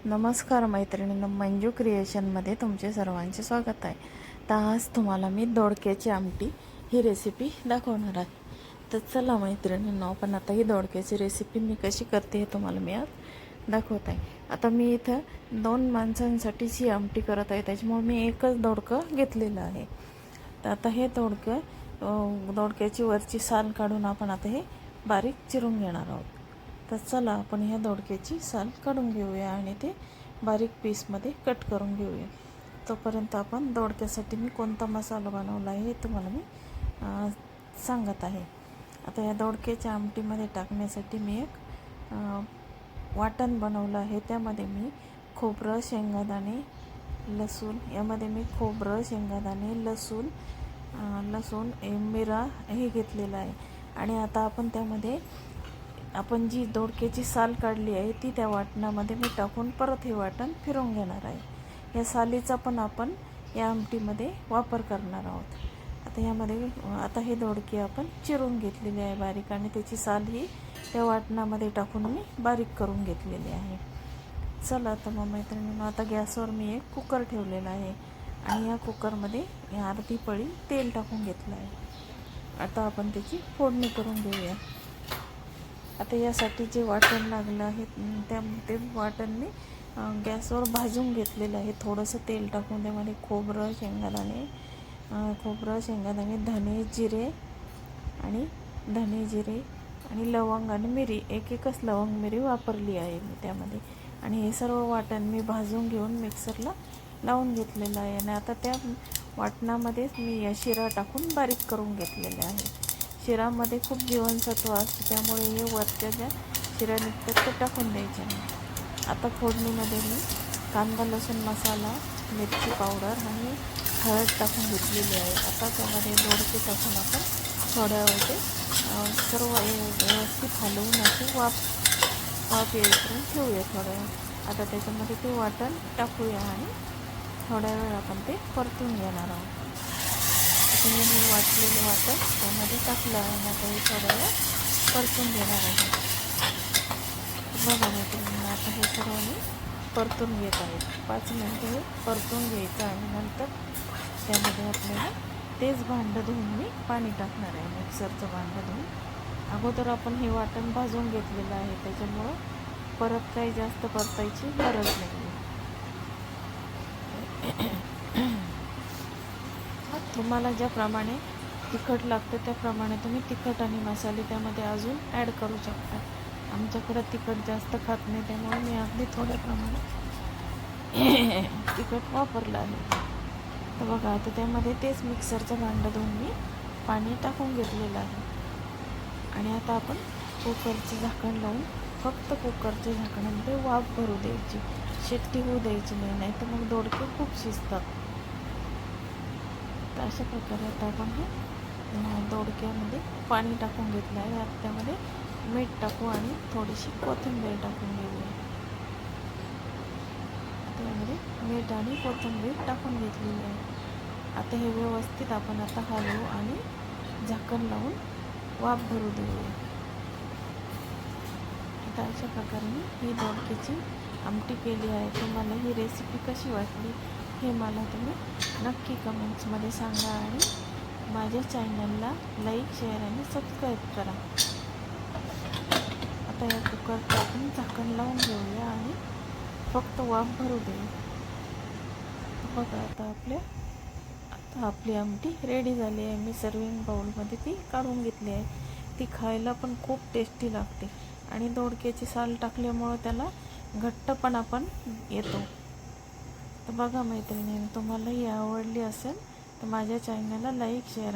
नमस्कार मैत्रिणींनो, मंजू क्रिएशनमध्ये तुमचे सर्वांचे स्वागत आहे. तर आज तुम्हाला मी दोडक्याची आमटी ही रेसिपी दाखवणार आहे. तर चला मैत्रिणींनो, आपण आता ही दोडक्याची रेसिपी मी कशी करते हे तुम्हाला मी आज दाखवत आहे. आता मी इथं 2 माणसांसाठीच ही आमटी करत आहे, त्याच्यामुळे मी एकच दोडकं घेतलेलं आहे. तर आता हे दोडक्याची वरची साल काढून आपण आता हे बारीक चिरून घेणार आहोत. तर चला आपण ह्या दोडक्याची साल काढून घेऊया आणि ते बारीक पीसमध्ये कट करून घेऊया. तोपर्यंत आपण दोडक्यासाठी मी कोणता मसाला बनवला आहे हे तुम्हाला मी सांगत आहे. आता या दोडक्याच्या आमटीमध्ये टाकण्यासाठी मी एक वाटण बनवलं आहे. त्यामध्ये मी खोबरं, शेंगादाणे, लसूण, यामध्ये मी खोबरं, शेंगादाणे, लसूण मिरा हे घेतलेलं आहे. आणि आता आपण त्यामध्ये आपण जी दोडक्याची साल काढली आहे ती त्या वाटणामध्ये मी टाकून परत हे वाटण फिरवून घेणार आहे. या सालीचा पण आपण या आमटीमध्ये वापर करणार आहोत. आता हे दोडके आपण चिरून घेतलेले आहे बारीक, आणि त्याची साल ही त्या वाटणामध्ये टाकून मी बारीक करून घेतलेली आहे. चला आता मग मैत्रिणींनो, आता गॅसवर मी एक कुकर ठेवलेला आहे आणि या कुकरमध्ये अर्धी पळी तेल टाकून घेतलं आहे. आता आपण त्याची फोडणी करून घेऊया. आता यासाठी जे वाटण लागलं आहे ते वाटण मी गॅसवर भाजून घेतलेलं आहे. थोडंसं तेल टाकून त्यामध्ये खोबरं, शेंगादाणे, धने जिरे आणि लवंग आणि मिरी, एकच लवंग मिरी वापरली आहे मी त्यामध्ये. आणि हे सर्व वाटण मी भाजून घेऊन मिक्सरला लावून घेतलेलं आहे. आणि आता त्या वाटणामध्येच मी या शिरा टाकून बारीक करून घेतलेल्या आहे. शिरामध्ये खूप जीवनसत्व असते, त्यामुळे हे वरच्या ज्या शिरा निघतात ते टाकून द्यायचे नाही. आता फोडणीमध्ये मी कांदा, लसूण मसाला, मिरची पावडर आणि हळद टाकून घेतलेली आहे. आता त्यामध्ये दोडके टाकून आपण थोड्या वेळ ते सर्व व्यवस्थित हलवून असे वाफ येईपर्यंत ठेवूया थोड्या वेळ. आता त्याच्यामध्ये ते वाटण टाकूया आणि थोड्या वेळ आपण ते परतून घेणार आहोत. मी वाटलेलं वाटण त्यामध्ये टाकलं आणि आता हे थोड्या वेळ परतून घेणार आहे. बघा मैत्रिणींनो, आता हे सर्व मी परतून घेत आहे. 5 मिनटं हे परतून घ्यायचं आणि नंतर त्यामध्ये आपल्याला तेच भांडं धुवून मी पाणी टाकणार आहे. मिक्सरचं भांडं धुवून अगोदर आपण हे वाटण भाजून घेतलेलं आहे, त्याच्यामुळं परत काही जास्त परतायची गरज नाही. तुम्हाला ज्याप्रमाणे तिखट लागतं त्याप्रमाणे तुम्ही तिखट आणि मसाले त्यामध्ये अजून ॲड करू शकता. आमच्याकडं तिखट जास्त खात नाही, त्यामुळे मी अगदी थोड्या प्रमाणात तिखट वापरलं आहे. तर बघा, आता त्यामध्ये तेच मिक्सरचं भांडं धुवून मी पाणी टाकून घेतलेलं आहे. आणि आता आपण कुकरचं झाकण लावून फक्त कुकरच्या झाकणामध्ये वाफ भरू द्यायची, शिट्टी होऊ द्यायची नाही, नाही तर मग दोडके खूप शिजतात. तर अशा प्रकारे आता आपण हे दोडक्यामध्ये पाणी टाकून घेतलं आहे. आता त्यामध्ये मीठ टाकू आणि थोडीशी कोथिंबीर टाकून घेऊया. त्यामध्ये मीठ आणि कोथिंबीर टाकून घेतलेली आहे. आता हे व्यवस्थित आपण आता हलवू आणि झाकण लावून वाफ भरू देऊया. आता अशा प्रकारे मी ही दोडक्याची आमटी केली आहे. तुम्हाला ही रेसिपी कशी वाटली हे मला तुम्ही नक्की कमेंट्समध्ये सांगा आणि माझ्या चॅनलला लाईक, शेअर आणि सबस्क्राईब करा. आता या कुकरचं आपण झाकण लावून घेऊया आणि फक्त वाफ भरू देऊ. बघा, आता आपली आमटी रेडी झाली आहे. मी सर्विंग बाउलमध्ये ती काढून घेतली आहे. ती खायला पण खूप टेस्टी लागते आणि दोडक्याची साल टाकल्यामुळं त्याला घट्टपणा पण येतो. तर बघा मैत्रिणींनो, तुम्हाला ही आवडली असेल तर माझ्या चॅनलला लाईक, शेअर